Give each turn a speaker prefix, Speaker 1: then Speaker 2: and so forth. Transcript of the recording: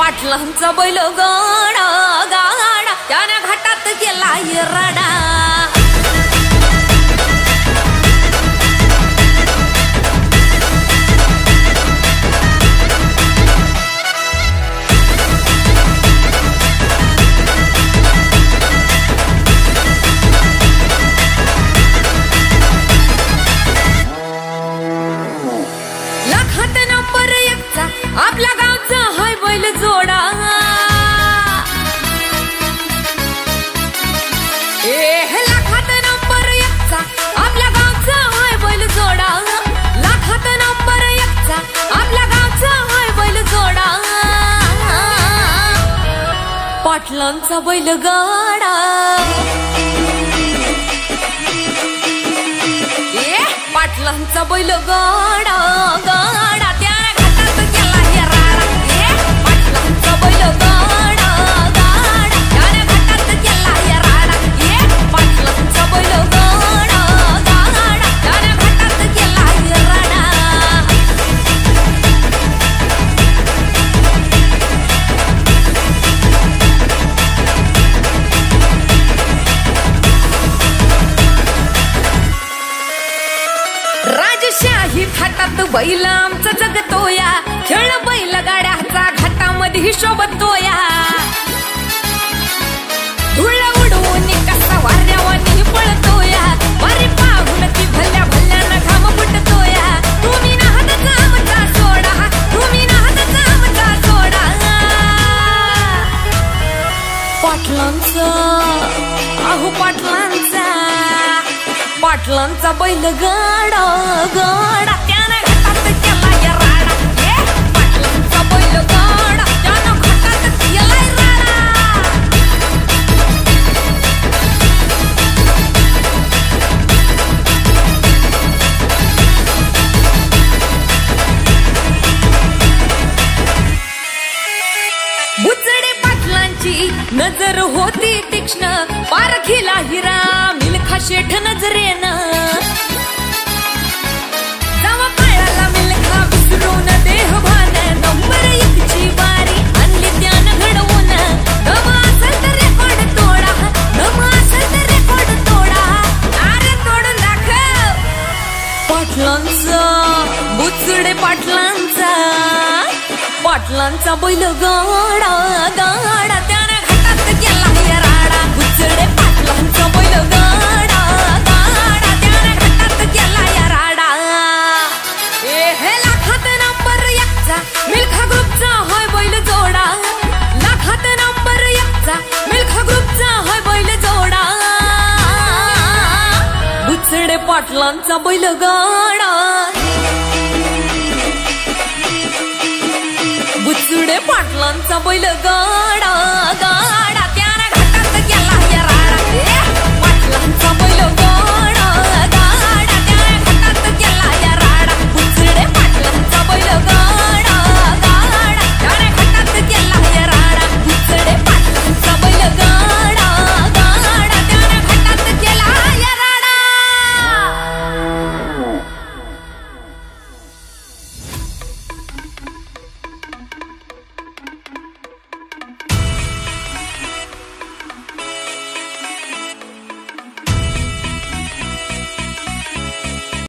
Speaker 1: पाटलांचा बैल गाडा गाडा त्याने घाटात गेला राडा लाखात नंबर 1चा आपल्या गावचा हाय बैल जोडा लाखात नंबर 1चा आपल्या गावचा हाय बैल जोडा लाखात नंबर 1चा आपल्या गावचा हाय बैल जोडा पाटलांचा बैल गाडा पाटलांचा बैल गाडा गाडा त्याने घाटात गेला राडा पाटलांचा बैल गाडा गाडा त्याने घाटात गेला राडा पाटलांचा बैल गाडा गाडा त्याने घाटात गेला राडा राजशाही थाटात बैल आमचा जगतोया खेळ बैल गाड्याचा घाटामध्ये शोभतोया धुळ उडवून कसा वाऱ्यावानी पळतोया वारी पाहून ती भल्या भल्यानं घाम फुटतोया तुम्ही नाहतचा आमचा सोडा तुम्ही नाहतचा आमचा सोडा पाटलांचा अहो पाटलांचा पाटलांचा बैल गाडा गाडा त्याने घाटात गेला राडा पाटलांचा बैल गाडा त्याने घाटात गेला राडा बुचडे पाटलांची नजर होती तीक्ष्ण पारखीला हिरा मिल्खा शेठ नजरेनं जावा पायाला मिल्खा विसरून देहभान नंबर 1ची बारी आणली त्यानं घडवून दम असेल तर रेकॉर्ड तोडा दम असेल तर रेकॉर्ड तोडा अरे तोडून दाखव पाटलांचा बुचडे पाटलांचा पाटलांचा बैल गाडा गाडा त्याने घाटात गेला राडा बुचडे पाटलांचा बैल गाडा गाडा त्याने घाटात गेला राडा लाखात नंबर 1चा मिल्खा ग्रुपचा हाय बैल जोडा लाखात नंबर 1चा मिल्खा ग्रुपचा हाय बैल जोडा बुचडे पाटलांचा बैल गाडा बुचडे पाटलांचा बैल गाडा